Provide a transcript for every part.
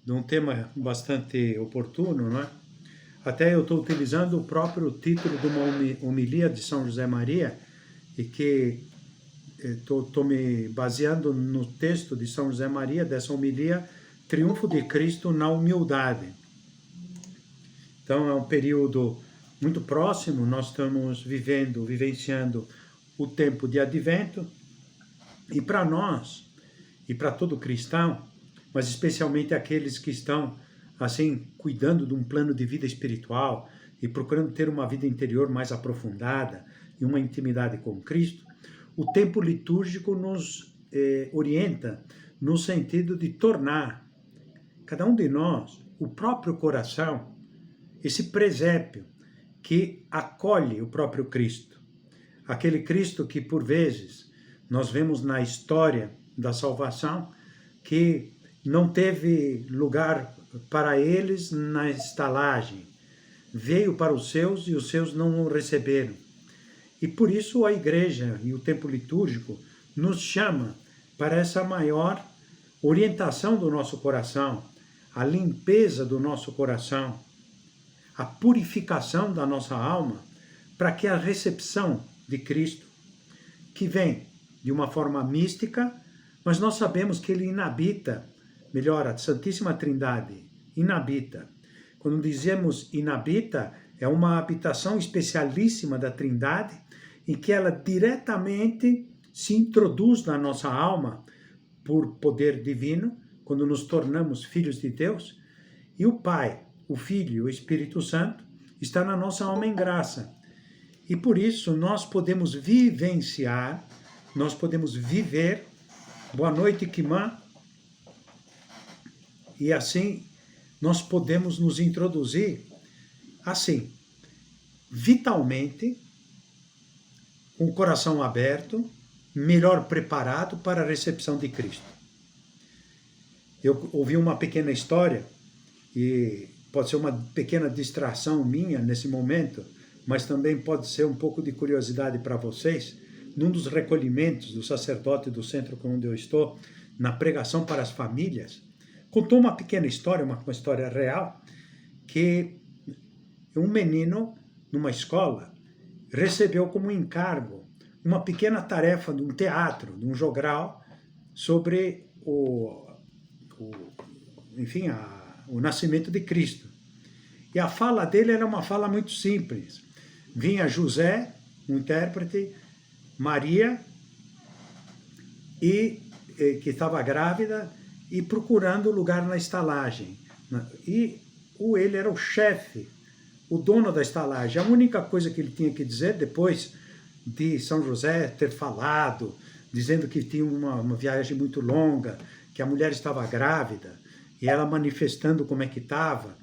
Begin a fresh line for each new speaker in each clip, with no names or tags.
de um tema bastante oportuno, não é? Até eu estou utilizando o próprio título de uma homilia de São José Maria, e que estou me baseando no texto de São José Maria, dessa homilia, Triunfo de Cristo na Humildade. Então é um período muito próximo, nós estamos vivenciando o tempo de Advento, e para nós, e para todo cristão, mas especialmente aqueles que estão assim cuidando de um plano de vida espiritual e procurando ter uma vida interior mais aprofundada e uma intimidade com Cristo, o tempo litúrgico nos orienta no sentido de tornar cada um de nós o próprio coração, esse presépio que acolhe o próprio Cristo. Aquele Cristo que, por vezes, nós vemos na história da salvação, que não teve lugar para eles na estalagem. Veio para os seus e os seus não o receberam. E por isso a igreja e o tempo litúrgico nos chama para essa maior orientação do nosso coração, a limpeza do nosso coração, a purificação da nossa alma, para que a recepção de Cristo, que vem de uma forma mística, mas nós sabemos que ele inabita, melhor, a Santíssima Trindade inabita. Quando dizemos inabita, é uma habitação especialíssima da Trindade, em que ela diretamente se introduz na nossa alma por poder divino, quando nos tornamos filhos de Deus, e o Pai, o Filho e o Espírito Santo está na nossa alma em graça. E por isso nós podemos vivenciar, nós podemos viver. Boa noite, Kimã. E assim nós podemos nos introduzir, assim, vitalmente, com o coração aberto, melhor preparado para a recepção de Cristo. Eu ouvi uma pequena história, e pode ser uma pequena distração minha nesse momento, mas também pode ser um pouco de curiosidade para vocês. Num dos recolhimentos do sacerdote do centro onde eu estou, na pregação para as famílias, contou uma pequena história, uma história real, que um menino, numa escola, recebeu como encargo uma pequena tarefa de um teatro, de um jogral, sobre o nascimento de Cristo. E a fala dele era uma fala muito simples. Vinha José, um intérprete, Maria, que estava grávida e procurando lugar na estalagem. E ele era o chefe, o dono da estalagem. A única coisa que ele tinha que dizer, depois de São José ter falado, dizendo que tinha uma viagem muito longa, que a mulher estava grávida, e ela manifestando como é que estava.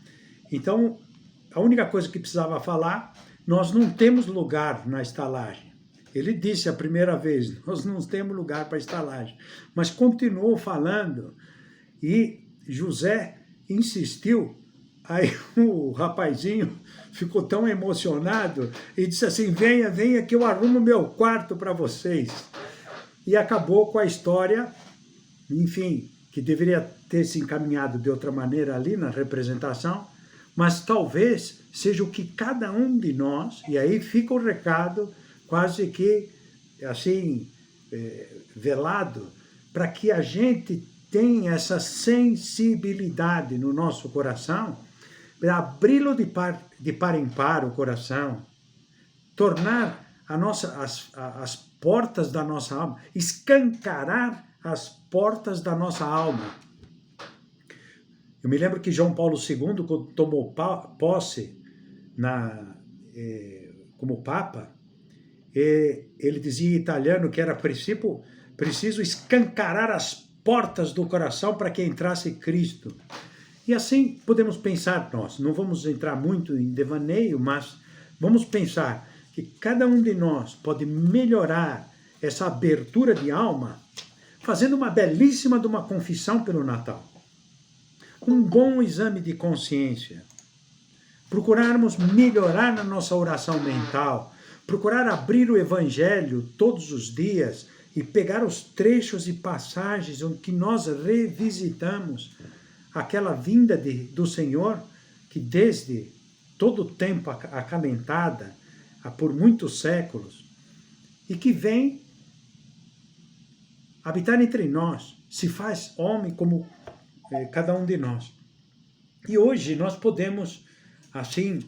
Então, a única coisa que precisava falar, nós não temos lugar na estalagem. Ele disse a primeira vez, nós não temos lugar para estalagem. Mas continuou falando, e José insistiu. Aí o rapazinho ficou tão emocionado e disse assim, venha, venha que eu arrumo meu quarto para vocês. E acabou com a história, enfim, que deveria ter se encaminhado de outra maneira ali na representação, mas talvez seja o que cada um de nós, e aí fica o recado quase que assim velado, para que a gente tenha essa sensibilidade no nosso coração, para abri-lo de par em par o coração, tornar as portas da nossa alma, escancarar as portas da nossa alma. Eu me lembro que João Paulo II, quando tomou posse como Papa, ele dizia em italiano que era preciso escancarar as portas do coração para que entrasse Cristo. E assim podemos pensar nós, não vamos entrar muito em devaneio, mas vamos pensar que cada um de nós pode melhorar essa abertura de alma fazendo uma belíssima de uma confissão pelo Natal. Um bom exame de consciência. Procurarmos melhorar na nossa oração mental, procurar abrir o Evangelho todos os dias e pegar os trechos e passagens que nós revisitamos aquela vinda do Senhor, que desde todo o tempo acalentada, por muitos séculos, e que vem habitar entre nós, se faz homem como cada um de nós. E hoje nós podemos, assim,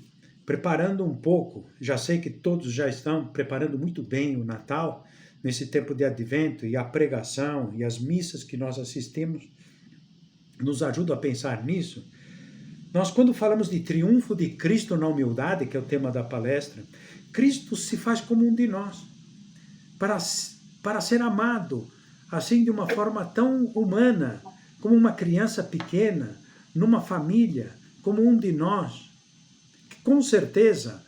preparando um pouco, já sei que todos já estão preparando muito bem o Natal, nesse tempo de advento, e a pregação e as missas que nós assistimos nos ajudam a pensar nisso. Nós, quando falamos de triunfo de Cristo na humildade, que é o tema da palestra, Cristo se faz como um de nós, para ser amado, assim, de uma forma tão humana, como uma criança pequena, numa família, como um de nós. Com certeza,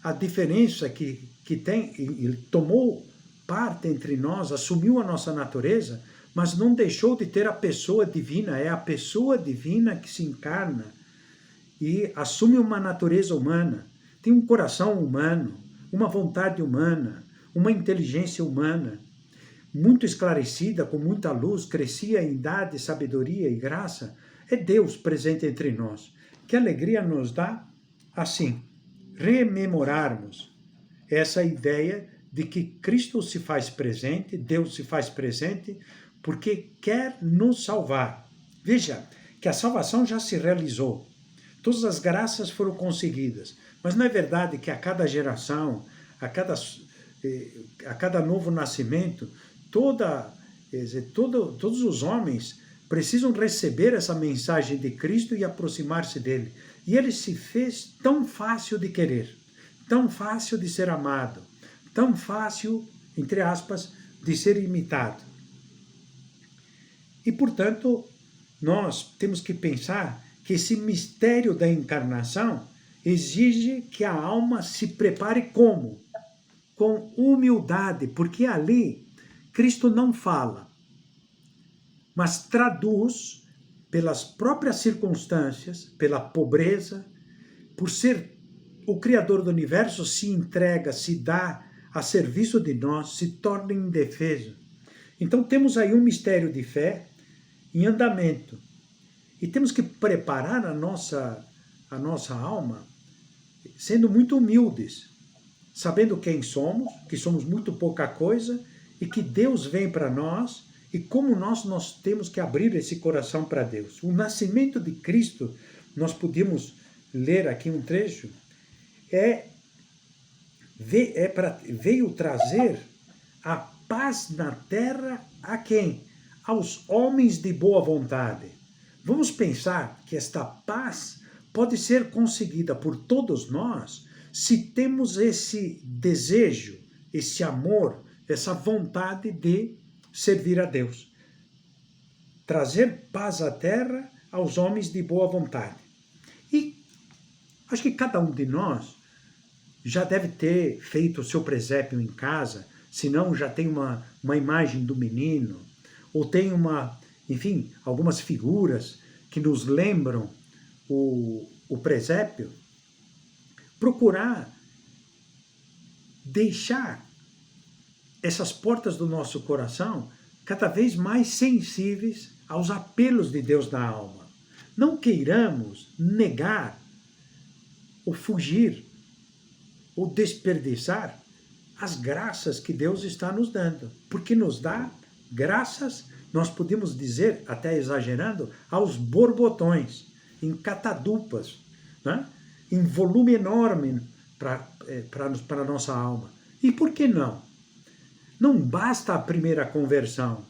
a diferença que tem, ele tomou parte entre nós, assumiu a nossa natureza, mas não deixou de ter a pessoa divina, é a pessoa divina que se encarna e assume uma natureza humana, tem um coração humano, uma vontade humana, uma inteligência humana, muito esclarecida, com muita luz, crescia em idade, sabedoria e graça. É Deus presente entre nós. Que alegria nos dá, assim, rememorarmos essa ideia de que Cristo se faz presente, Deus se faz presente, porque quer nos salvar. Veja que a salvação já se realizou. Todas as graças foram conseguidas. Mas não é verdade que a cada geração, a cada novo nascimento, todos os homens precisam receber essa mensagem de Cristo e aproximar-se dele. E ele se fez tão fácil de querer, tão fácil de ser amado, tão fácil, entre aspas, de ser imitado. E, portanto, nós temos que pensar que esse mistério da encarnação exige que a alma se prepare como? Com humildade, porque ali Cristo não fala, mas traduz pelas próprias circunstâncias, pela pobreza, por ser o Criador do universo, se entrega, se dá a serviço de nós, se torna indefeso. Então temos aí um mistério de fé em andamento. E temos que preparar a nossa alma sendo muito humildes, sabendo quem somos, que somos muito pouca coisa, e que Deus vem para nós, e como nós temos que abrir esse coração para Deus. O nascimento de Cristo, nós podíamos ler aqui um trecho, veio trazer a paz na terra a quem? Aos homens de boa vontade. Vamos pensar que esta paz pode ser conseguida por todos nós se temos esse desejo, esse amor, essa vontade de servir a Deus. Trazer paz à terra aos homens de boa vontade. E acho que cada um de nós já deve ter feito o seu presépio em casa, se não já tem uma imagem do menino, ou tem enfim, algumas figuras que nos lembram o presépio. Procurar deixar essas portas do nosso coração cada vez mais sensíveis aos apelos de Deus na alma. Não queiramos negar, ou fugir, ou desperdiçar as graças que Deus está nos dando, porque nos dá graças, nós podemos dizer, até exagerando, aos borbotões, em catadupas, né? Em volume enorme para a nossa alma. E por que não? Não basta a primeira conversão,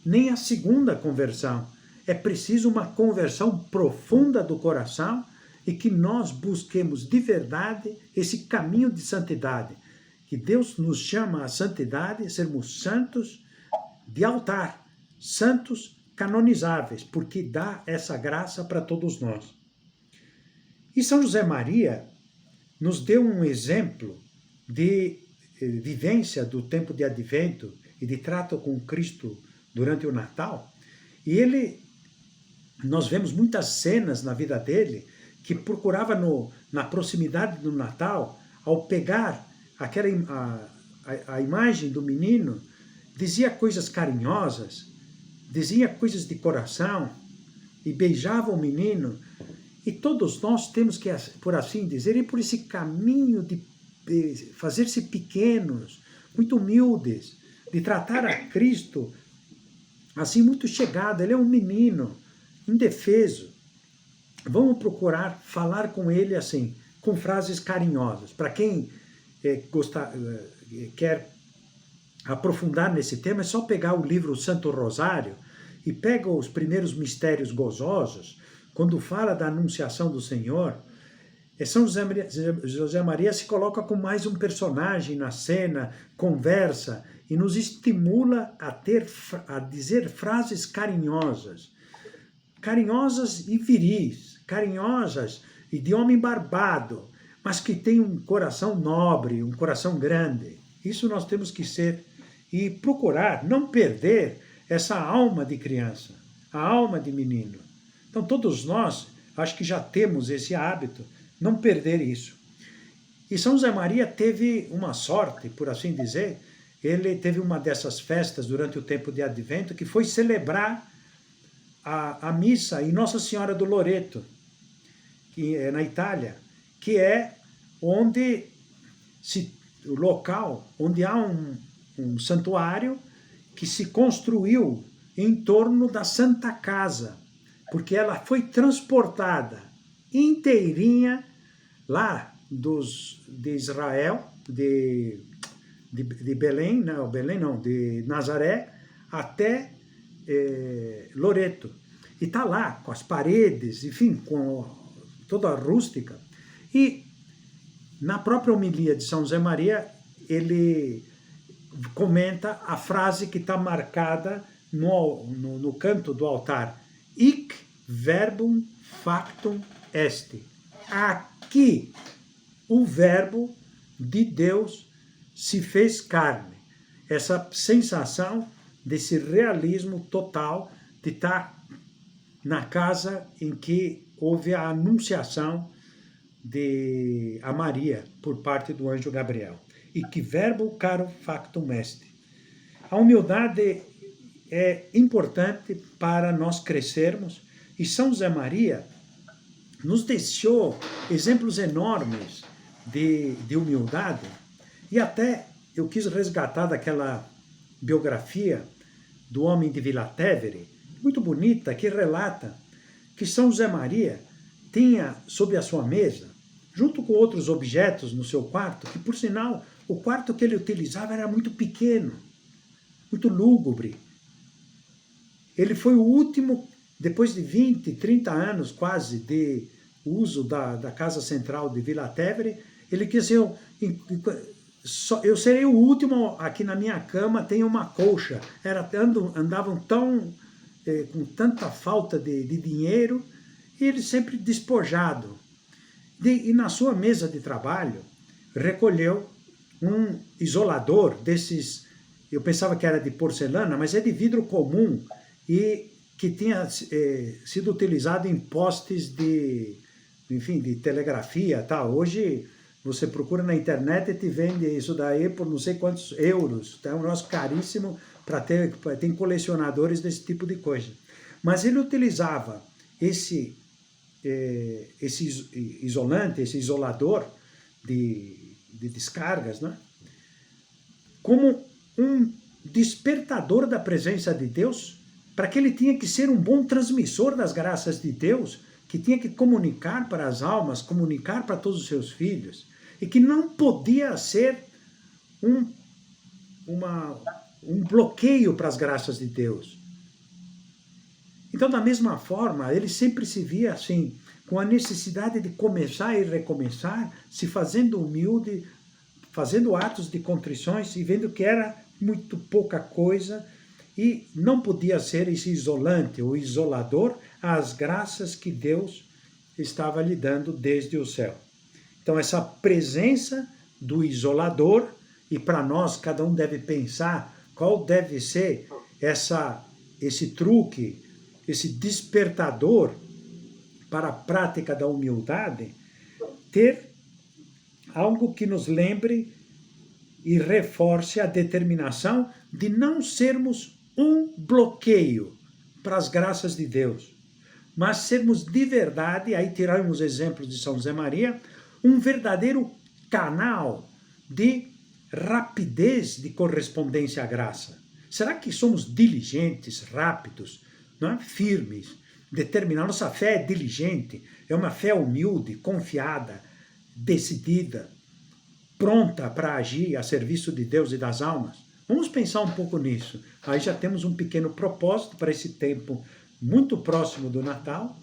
nem a segunda conversão. É preciso uma conversão profunda do coração e que nós busquemos de verdade esse caminho de santidade. Que Deus nos chama à santidade, sermos santos de altar, santos canonizáveis, porque dá essa graça para todos nós. E São José Maria nos deu um exemplo de vivência do tempo de advento e de trato com Cristo durante o Natal. E nós vemos muitas cenas na vida dele que procurava na proximidade do Natal, ao pegar a imagem do menino, dizia coisas carinhosas, dizia coisas de coração, e beijava o menino. E todos nós temos que, por assim dizer, ir por esse caminho de fazer-se pequenos, muito humildes, de tratar a Cristo assim muito chegado. Ele é um menino, indefeso. Vamos procurar falar com ele assim, com frases carinhosas. Para quem quer aprofundar nesse tema, é só pegar o livro Santo Rosário e pega os primeiros mistérios gozosos, quando fala da anunciação do Senhor. São José Maria se coloca como mais um personagem na cena, conversa e nos estimula a dizer frases carinhosas e viris, carinhosas e de homem barbado, mas que tem um coração nobre, um coração grande. Isso nós temos que ser e procurar não perder essa alma de criança, a alma de menino. Então todos nós, acho que já temos esse hábito, não perder isso. E São José Maria teve uma sorte, por assim dizer. Ele teve uma dessas festas durante o tempo de Advento, que foi celebrar a missa em Nossa Senhora do Loreto, que é na Itália, que é onde o local onde há um santuário que se construiu em torno da Santa Casa, porque ela foi transportada inteirinha lá de Israel, de Belém, não, de Nazaré, até Loreto. E está lá, com as paredes, enfim, com toda a rústica. E na própria homilia de São José Maria, ele comenta a frase que está marcada no canto do altar: Hic verbum factum est. Aqui o verbo de Deus se fez carne. Essa sensação desse realismo total de estar na casa em que houve a anunciação a Maria por parte do anjo Gabriel. E que verbo caro factum est. A humildade é importante para nós crescermos, e São José Maria nos deixou exemplos enormes de humildade. E até eu quis resgatar daquela biografia do homem de Vila Tevere, muito bonita, que relata que São José Maria tinha sob a sua mesa, junto com outros objetos no seu quarto, que por sinal o quarto que ele utilizava era muito pequeno, muito lúgubre. Ele foi o último, depois de 20, 30 anos quase de uso da Casa Central de Vila Tevere, ele quis dizer: eu serei o último aqui na minha cama, tem uma colcha. Andavam com tanta falta de dinheiro, e ele sempre despojado. E na sua mesa de trabalho, recolheu um isolador desses, eu pensava que era de porcelana, mas é de vidro comum, e que tinha sido utilizado em postes de telegrafia, tá? Hoje você procura na internet e te vende isso daí por não sei quantos euros. É um negócio caríssimo tem colecionadores desse tipo de coisa. Mas ele utilizava esse isolante, esse isolador de descargas, né? Como um despertador da presença de Deus, para que ele tinha que ser um bom transmissor das graças de Deus, que tinha que comunicar para as almas, comunicar para todos os seus filhos, e que não podia ser um bloqueio para as graças de Deus. Então, da mesma forma, ele sempre se via assim, com a necessidade de começar e recomeçar, se fazendo humilde, fazendo atos de contrições e vendo que era muito pouca coisa e não podia ser esse isolante, o isolador, às graças que Deus estava lhe dando desde o céu. Então, essa presença do isolador, e para nós, cada um deve pensar qual deve ser esse truque, esse despertador para a prática da humildade, ter algo que nos lembre e reforce a determinação de não sermos um bloqueio para as graças de Deus. mas sermos de verdade, aí tirarmos exemplos de São José Maria, um verdadeiro canal de rapidez de correspondência à graça. Será que somos diligentes, rápidos, não é? Firmes, determinados? Nossa fé é diligente, é uma fé humilde, confiada, decidida, pronta para agir a serviço de Deus e das almas? Vamos pensar um pouco nisso. Aí já temos um pequeno propósito para esse tempo muito próximo do Natal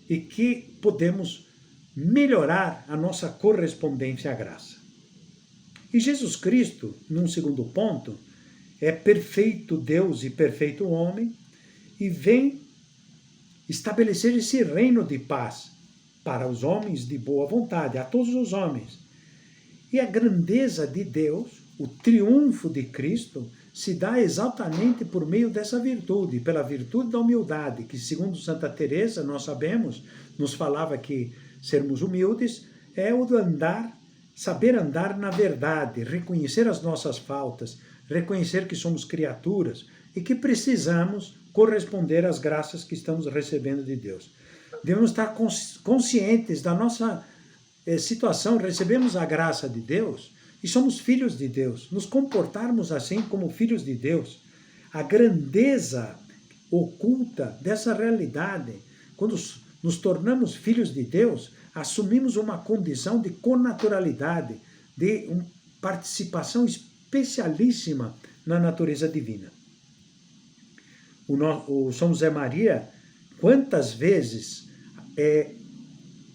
e que podemos melhorar a nossa correspondência à graça. E Jesus Cristo, num segundo ponto, é perfeito Deus e perfeito homem e vem estabelecer esse reino de paz para os homens de boa vontade, a todos os homens. E a grandeza de Deus, o triunfo de Cristo, se dá exatamente por meio dessa virtude, pela virtude da humildade, que segundo Santa Teresa, nós sabemos, nos falava que sermos humildes é o de andar, saber andar na verdade, reconhecer as nossas faltas, reconhecer que somos criaturas e que precisamos corresponder às graças que estamos recebendo de Deus. Devemos estar conscientes da nossa situação, recebemos a graça de Deus e somos filhos de Deus, nos comportarmos assim como filhos de Deus. A grandeza oculta dessa realidade, quando nos tornamos filhos de Deus, assumimos uma condição de connaturalidade, de participação especialíssima na natureza divina. O São José Maria, quantas vezes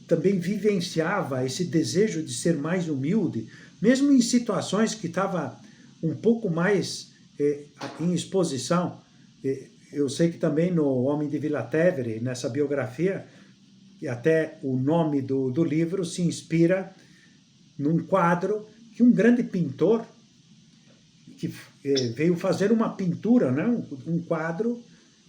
também vivenciava esse desejo de ser mais humilde, mesmo em situações que estava um pouco mais em exposição. Eu sei que também no Homem de Vila Tevere, nessa biografia, e até o nome do livro se inspira num quadro que um grande pintor que veio fazer uma pintura, né? Um quadro,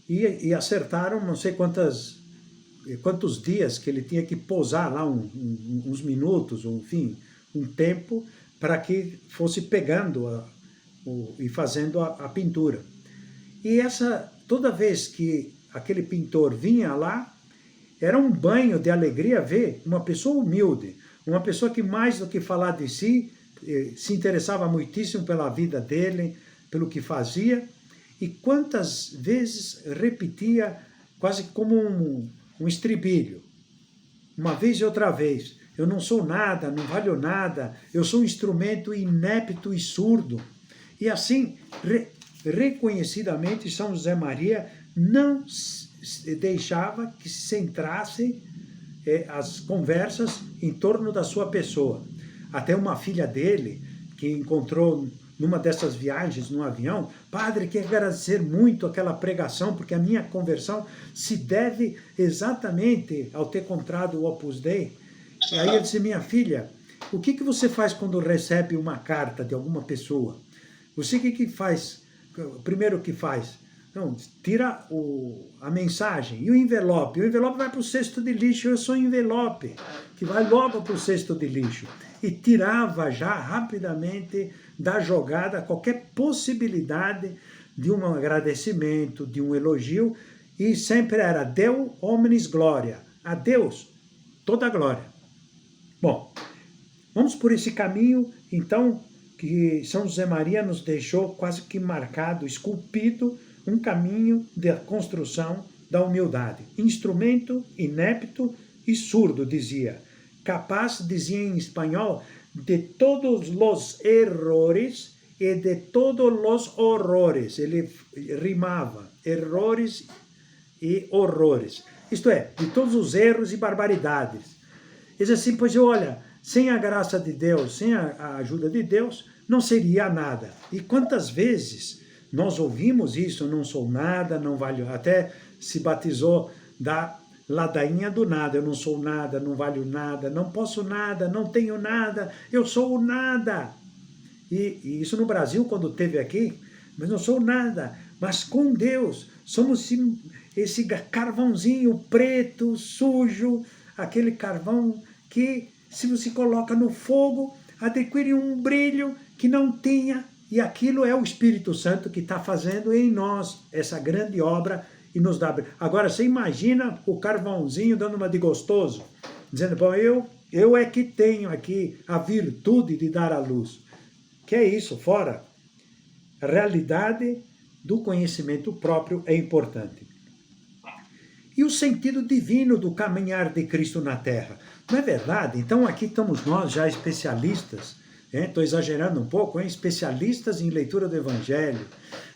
e acertaram não sei quantos dias que ele tinha que posar lá, uns minutos, enfim, um tempo, para que fosse pegando e fazendo a pintura. E toda vez que aquele pintor vinha lá, era um banho de alegria ver uma pessoa humilde, uma pessoa que mais do que falar de si, se interessava muitíssimo pela vida dele, pelo que fazia, e quantas vezes repetia quase como um estribilho, uma vez e outra vez: eu não sou nada, não valho nada, eu sou um instrumento inepto e surdo. E assim, reconhecidamente, São José Maria não deixava que se centrassem as conversas em torno da sua pessoa. Até uma filha dele, que encontrou numa dessas viagens no avião: padre, quero agradecer muito aquela pregação, porque a minha conversão se deve exatamente ao ter encontrado o Opus Dei. E aí eu disse: minha filha, o que você faz quando recebe uma carta de alguma pessoa? Você o que faz? Primeiro que faz? Não, tira a mensagem e o envelope. O envelope vai para o cesto de lixo. Eu sou envelope, que vai logo para o cesto de lixo. E tirava já rapidamente da jogada qualquer possibilidade de um agradecimento, de um elogio. E sempre era Deo omnis gloria. A Deus toda a glória. Bom, vamos por esse caminho, então, que São José Maria nos deixou quase que marcado, esculpido, um caminho da construção da humildade. Instrumento inepto e surdo, dizia. Capaz, dizia em espanhol, de todos os errores e de todos os horrores. Ele rimava, errores e horrores. Isto é, de todos os erros e barbaridades. Diz assim: pois olha, sem a graça de Deus, sem a ajuda de Deus, não seria nada. E quantas vezes nós ouvimos isso: não sou nada, não valho. Até se batizou da ladainha do nada: eu não sou nada, não valho nada, não posso nada, não tenho nada, eu sou o nada. E isso no Brasil, quando teve aqui: mas não sou nada, mas com Deus somos esse carvãozinho preto, sujo, aquele carvão que, se você coloca no fogo, adquire um brilho que não tinha. E aquilo é o Espírito Santo que está fazendo em nós essa grande obra e nos dá... Agora, você imagina o carvãozinho dando uma de gostoso, dizendo, bom, eu é que tenho aqui a virtude de dar a luz. Que é isso, fora. A realidade do conhecimento próprio é importante. E o sentido divino do caminhar de Cristo na Terra. Não é verdade? Então aqui estamos nós já especialistas, estou exagerando um pouco, especialistas em leitura do Evangelho,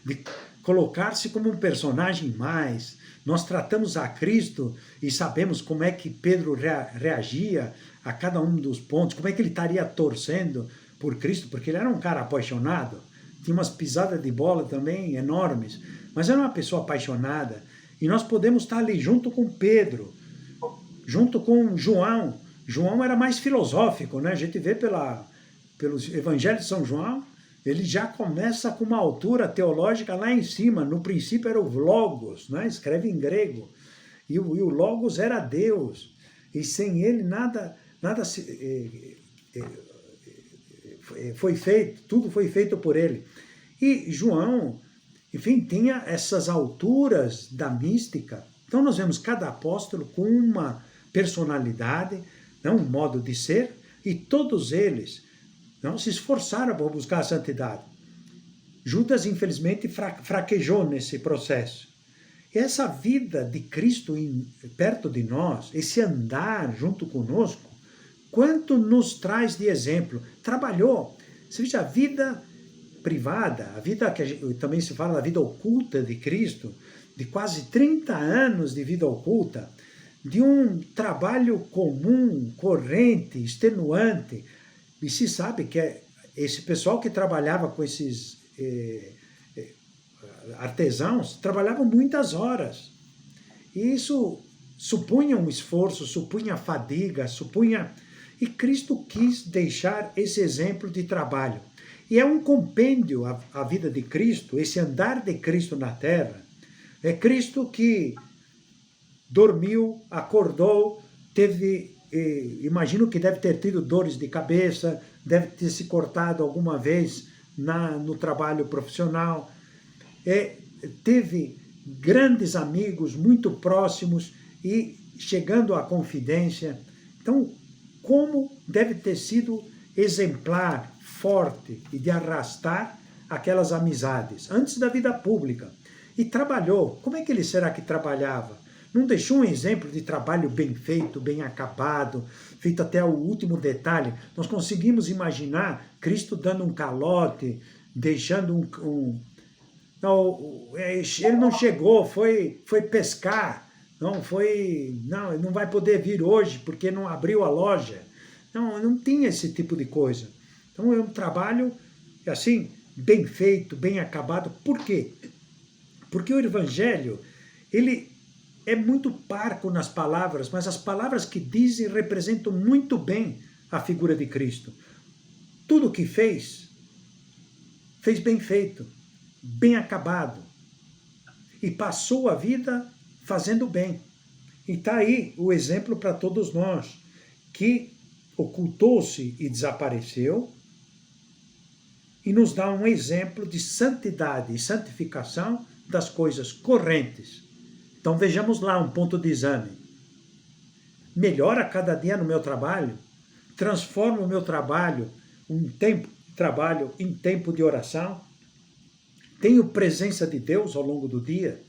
de colocar-se como um personagem mais. Nós tratamos a Cristo e sabemos como é que Pedro reagia a cada um dos pontos, como é que ele estaria torcendo por Cristo, porque ele era um cara apaixonado, tinha umas pisadas de bola também enormes, mas era uma pessoa apaixonada. E nós podemos estar ali junto com Pedro, junto com João. João era mais filosófico, né? A gente vê pelos Evangelhos de São João, ele já começa com uma altura teológica lá em cima. No princípio era o Logos, né? Escreve em grego. E o Logos era Deus. E sem ele nada foi feito, tudo foi feito por ele. E João, enfim, tinha essas alturas da mística. Então nós vemos cada apóstolo com uma personalidade, um modo de ser, e todos eles se esforçaram por buscar a santidade. Judas, infelizmente, fraquejou nesse processo. E essa vida de Cristo perto de nós, esse andar junto conosco, quanto nos traz de exemplo. Trabalhou. Você veja, a vida privada, a vida que também se fala da vida oculta de Cristo, de quase 30 anos de vida oculta, de um trabalho comum, corrente, extenuante. E se sabe que esse pessoal que trabalhava com esses artesãos, trabalhavam muitas horas. E isso supunha um esforço, supunha fadiga, E Cristo quis deixar esse exemplo de trabalho. E é um compêndio a vida de Cristo, esse andar de Cristo na Terra. É Cristo que dormiu, acordou, imagino que deve ter tido dores de cabeça, deve ter se cortado alguma vez no trabalho profissional. Teve grandes amigos, muito próximos, e chegando à confidência. Então, como deve ter sido exemplar, forte e de arrastar aquelas amizades, antes da vida pública. E trabalhou. Como é que ele será que trabalhava? Não deixou um exemplo de trabalho bem feito, bem acabado, feito até o último detalhe. Nós conseguimos imaginar Cristo dando um calote, deixando Não, ele não chegou, foi pescar. Não vai poder vir hoje porque não abriu a loja. Não tinha esse tipo de coisa. Então é um trabalho, assim, bem feito, bem acabado. Por quê? Porque o Evangelho, ele é muito parco nas palavras, mas as palavras que dizem representam muito bem a figura de Cristo. Tudo o que fez bem feito, bem acabado. E passou a vida fazendo bem. E está aí o exemplo para todos nós, que ocultou-se e desapareceu, e nos dá um exemplo de santidade e santificação das coisas correntes. Então vejamos lá um ponto de exame. Melhora cada dia no meu trabalho? Transforma o meu trabalho, trabalho em tempo de oração? Tenho presença de Deus ao longo do dia?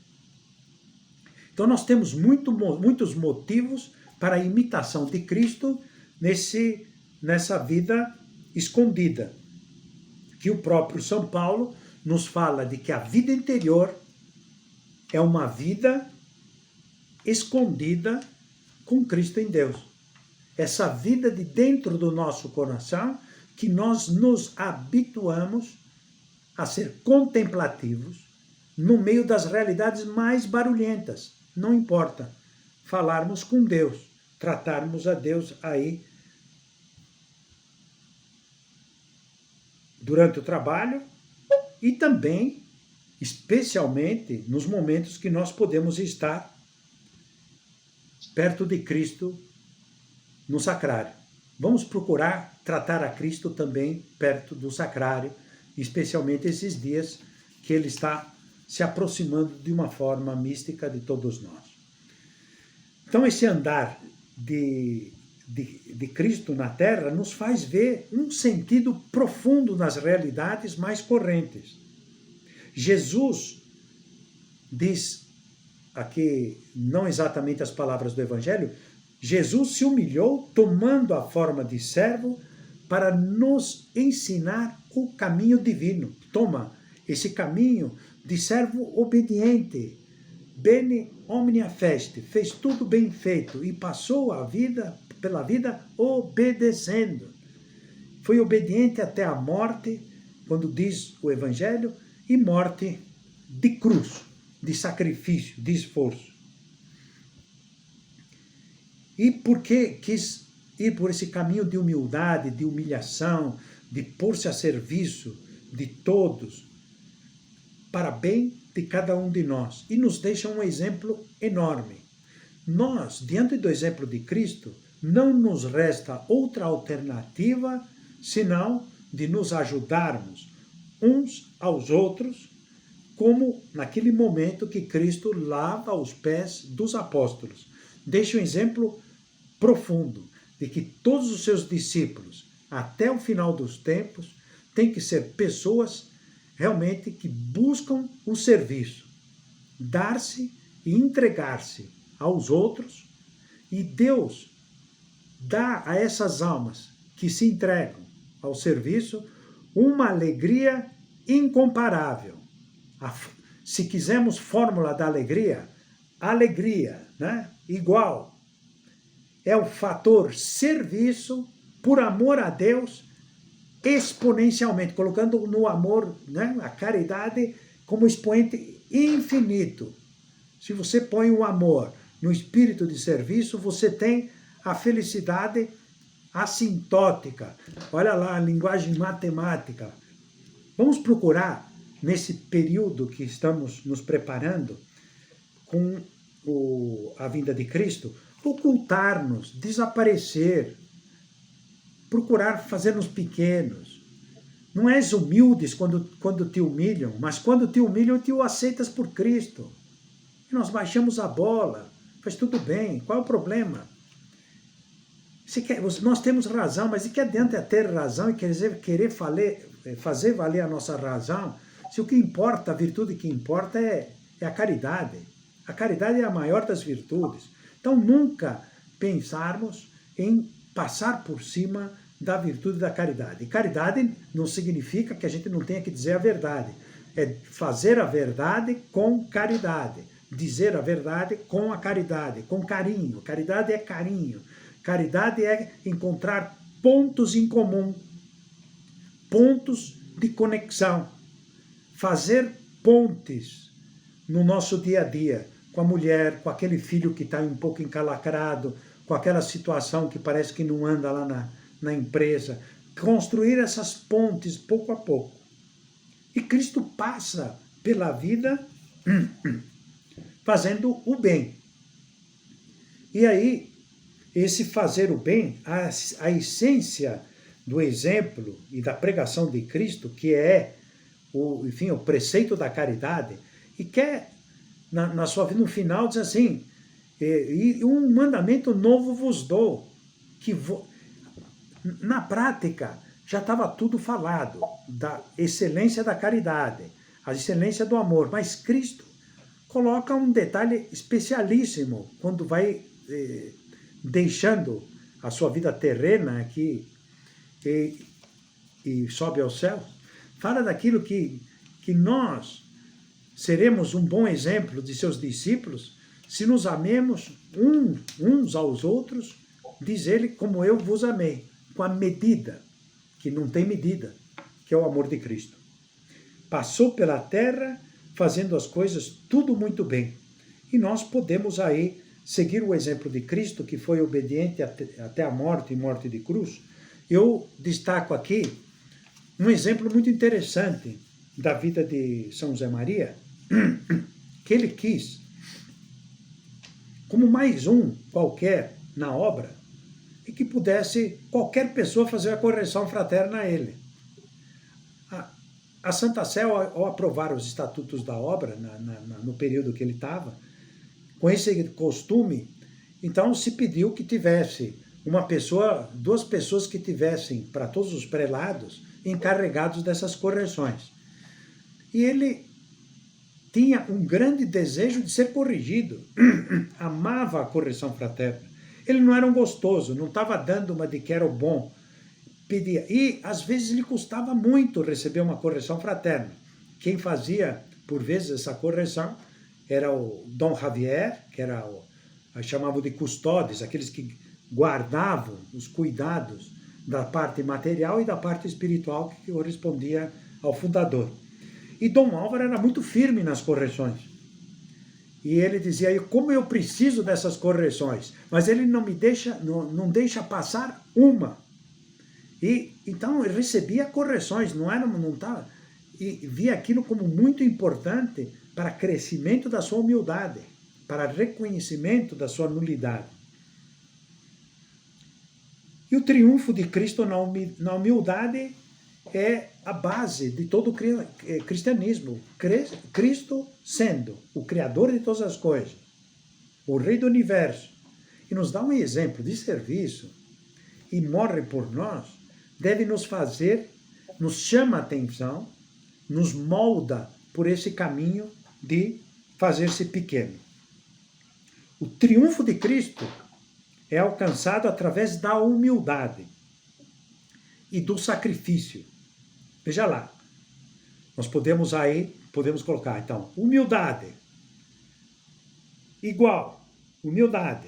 Então nós temos muitos motivos para a imitação de Cristo nessa vida escondida. Que o próprio São Paulo nos fala de que a vida interior é uma vida escondida com Cristo em Deus. Essa vida de dentro do nosso coração, que nós nos habituamos a ser contemplativos no meio das realidades mais barulhentas. Não importa falarmos com Deus, tratarmos a Deus aí durante o trabalho e também, especialmente, nos momentos que nós podemos estar perto de Cristo no sacrário. Vamos procurar tratar a Cristo também perto do sacrário, especialmente esses dias que ele está se aproximando de uma forma mística de todos nós. Então, esse andar de Cristo na Terra nos faz ver um sentido profundo nas realidades mais correntes. Jesus diz, aqui não exatamente as palavras do Evangelho, Jesus se humilhou tomando a forma de servo para nos ensinar o caminho divino. Toma esse caminho de servo obediente, bene omnia feste, fez tudo bem feito e passou a vida pela vida obedecendo. Foi obediente até a morte, quando diz o Evangelho, e morte de cruz, de sacrifício, de esforço. E porque quis ir por esse caminho de humildade, de humilhação, de pôr-se a serviço de todos, para bem de cada um de nós. E nos deixa um exemplo enorme. Nós, diante do exemplo de Cristo, não nos resta outra alternativa senão de nos ajudarmos uns aos outros, como naquele momento que Cristo lava os pés dos apóstolos. Deixa um exemplo profundo de que todos os seus discípulos, até o final dos tempos, têm que ser pessoas realmente que buscam o serviço, dar-se e entregar-se aos outros, e Deus dá a essas almas que se entregam ao serviço uma alegria incomparável. Se quisermos fórmula da alegria, né? Igual. É o fator serviço por amor a Deus exponencialmente, colocando no amor, né, a caridade como expoente infinito. Se você põe o amor no espírito de serviço, você tem a felicidade assintótica. Olha lá a linguagem matemática. Vamos procurar, nesse período que estamos nos preparando com a vinda de Cristo, ocultar-nos, desaparecer, procurar fazer-nos pequenos. Não és humildes quando te humilham, mas quando te humilham, te o aceitas por Cristo. E nós baixamos a bola, faz tudo bem, qual é o problema? Nós temos razão, mas e que adianta ter razão e querer fazer valer a nossa razão, se o que importa, a virtude que importa é a caridade. A caridade é a maior das virtudes. Então, nunca pensarmos em passar por cima da virtude da caridade. E caridade não significa que a gente não tenha que dizer a verdade. É fazer a verdade com caridade. Dizer a verdade com a caridade, com carinho. Caridade é carinho. Caridade é encontrar pontos em comum, pontos de conexão. Fazer pontes no nosso dia a dia, com a mulher, com aquele filho que está um pouco encalacrado, com aquela situação que parece que não anda lá na empresa. Construir essas pontes pouco a pouco. E Cristo passa pela vida fazendo o bem. E aí, esse fazer o bem, a essência do exemplo e da pregação de Cristo, que é o preceito da caridade, e quer, na sua vida, no final, diz assim, e um mandamento novo vos dou, na prática, já estava tudo falado, da excelência da caridade, a excelência do amor, mas Cristo coloca um detalhe especialíssimo, quando vai deixando a sua vida terrena aqui e sobe ao céu, fala daquilo que nós seremos um bom exemplo de seus discípulos se nos amemos uns aos outros, diz ele, como eu vos amei, com a medida, que não tem medida, que é o amor de Cristo. Passou pela terra fazendo as coisas tudo muito bem. E nós podemos aí seguir o exemplo de Cristo, que foi obediente até a morte e morte de cruz. Eu destaco aqui um exemplo muito interessante da vida de São José Maria, que ele quis, como mais um qualquer na obra, e que pudesse qualquer pessoa fazer a correção fraterna a ele. a Santa Sé, ao aprovar os estatutos da obra, no período que ele estava, com esse costume, então se pediu que tivesse duas pessoas que tivessem, para todos os prelados, encarregados dessas correções. E ele tinha um grande desejo de ser corrigido, amava a correção fraterna. Ele não era um gostoso, não estava dando uma de que era o bom, pedia. E às vezes lhe custava muito receber uma correção fraterna. Quem fazia, por vezes, essa correção era o Dom Javier, que era chamavam de custódios, aqueles que guardavam os cuidados da parte material e da parte espiritual que correspondia ao fundador. E Dom Álvaro era muito firme nas correções. E ele dizia, como eu preciso dessas correções, mas ele não deixa passar uma. E então ele recebia correções, e via aquilo como muito importante para crescimento da sua humildade, para reconhecimento da sua nulidade. E o triunfo de Cristo na humildade é a base de todo o cristianismo. Cristo sendo o Criador de todas as coisas, o Rei do Universo, e nos dá um exemplo de serviço, e morre por nós, deve nos chama a atenção, nos molda por esse caminho de fazer-se pequeno. O triunfo de Cristo é alcançado através da humildade e do sacrifício. Veja lá, nós podemos colocar, então, humildade, igual, humildade,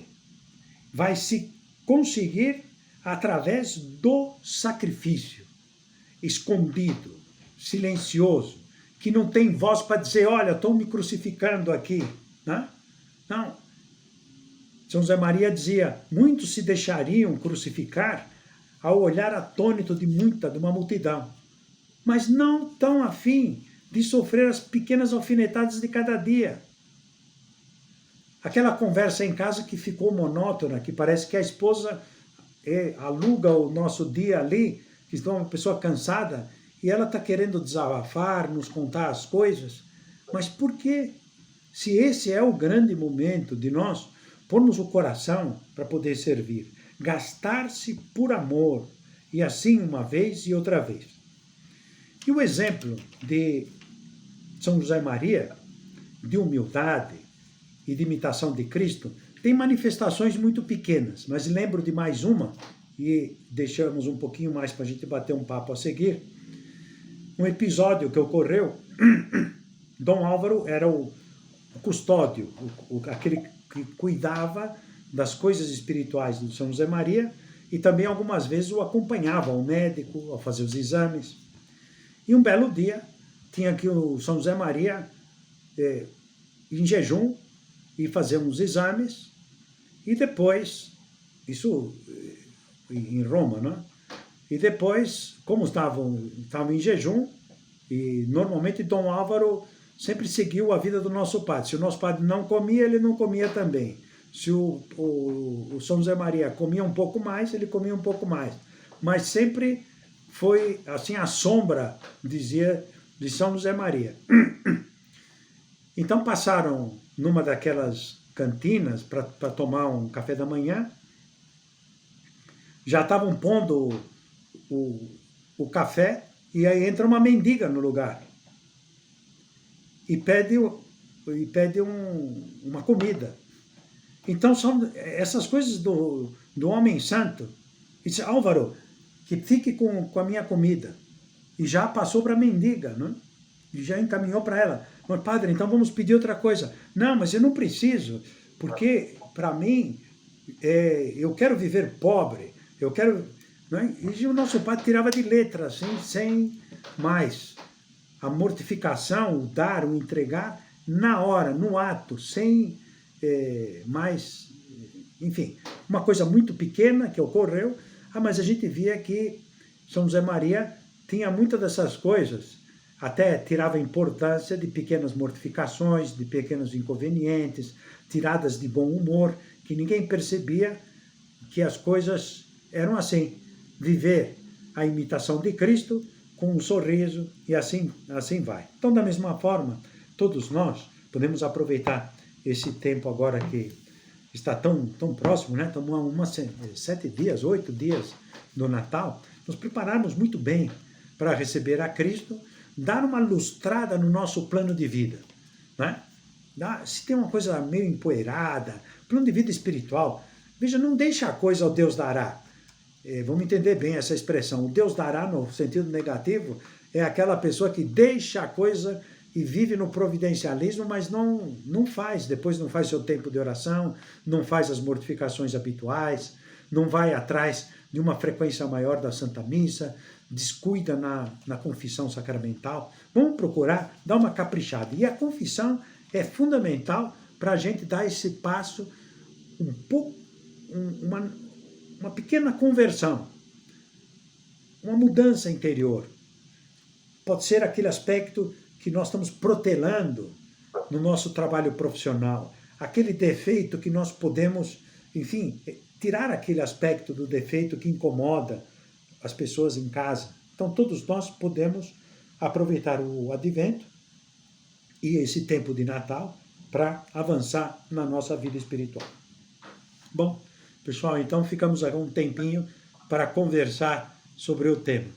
vai se conseguir através do sacrifício, escondido, silencioso, que não tem voz para dizer, olha, estão me crucificando aqui. Não. São José Maria dizia, muitos se deixariam crucificar ao olhar atônito de uma multidão, mas não tão afim de sofrer as pequenas alfinetadas de cada dia. Aquela conversa em casa que ficou monótona, que parece que a esposa aluga o nosso dia ali, que está uma pessoa cansada, e ela está querendo desabafar, nos contar as coisas. Mas por quê? Se esse é o grande momento de nós pormos o coração para poder servir, gastar-se por amor, e assim uma vez e outra vez. E o exemplo de São José Maria, de humildade e de imitação de Cristo, tem manifestações muito pequenas, mas lembro de mais uma, e deixamos um pouquinho mais para a gente bater um papo a seguir. Um episódio que ocorreu, Dom Álvaro era o custódio, aquele que cuidava das coisas espirituais do São José Maria, e também algumas vezes o acompanhava ao médico, a fazer os exames. E um belo dia, tinha que o São José Maria em jejum, e fazer uns exames, e depois, isso em Roma, né? E depois, como estavam em jejum, e normalmente Dom Álvaro sempre seguiu a vida do nosso padre. Se o nosso padre não comia, ele não comia também. Se o São José Maria comia um pouco mais, ele comia um pouco mais. Mas sempre foi assim a sombra, dizia, de São José Maria. Então passaram numa daquelas cantinas para tomar um café da manhã, já estavam pondo o café, e aí entra uma mendiga no lugar e pede uma comida. Então são essas coisas do homem santo. E disse, Álvaro, que fique com a minha comida. E já passou para a mendiga, né? E já encaminhou para ela. Mas, padre, então vamos pedir outra coisa. Não, mas eu não preciso, porque para mim, eu quero viver pobre, eu quero... Né? E o nosso padre tirava de letra, assim, sem mais. A mortificação, o dar, o entregar, na hora, no ato, sem mais... Enfim, uma coisa muito pequena que ocorreu, mas a gente via que São José Maria tinha muitas dessas coisas, até tirava a importância de pequenas mortificações, de pequenos inconvenientes, tiradas de bom humor, que ninguém percebia que as coisas eram assim. Viver a imitação de Cristo com um sorriso e assim vai. Então, da mesma forma, todos nós podemos aproveitar esse tempo agora que está tão próximo, né? Estamos a 7 dias, 8 dias do Natal, nos prepararmos muito bem para receber a Cristo, dar uma lustrada no nosso plano de vida, né? Se tem uma coisa meio empoeirada, plano de vida espiritual, veja, não deixa a coisa ao Deus dará. Vamos entender bem essa expressão. O Deus dará, no sentido negativo, é aquela pessoa que deixa a coisa e vive no providencialismo, mas não faz, depois não faz seu tempo de oração, não faz as mortificações habituais, não vai atrás de uma frequência maior da Santa Missa, descuida na confissão sacramental. Vamos procurar dar uma caprichada. E a confissão é fundamental para a gente dar esse passo, uma pequena conversão, uma mudança interior. Pode ser aquele aspecto que nós estamos protelando no nosso trabalho profissional, aquele defeito que nós podemos, enfim, tirar aquele aspecto do defeito que incomoda as pessoas em casa. Então, todos nós podemos aproveitar o advento e esse tempo de Natal para avançar na nossa vida espiritual. Bom, pessoal, então ficamos agora um tempinho para conversar sobre o tema.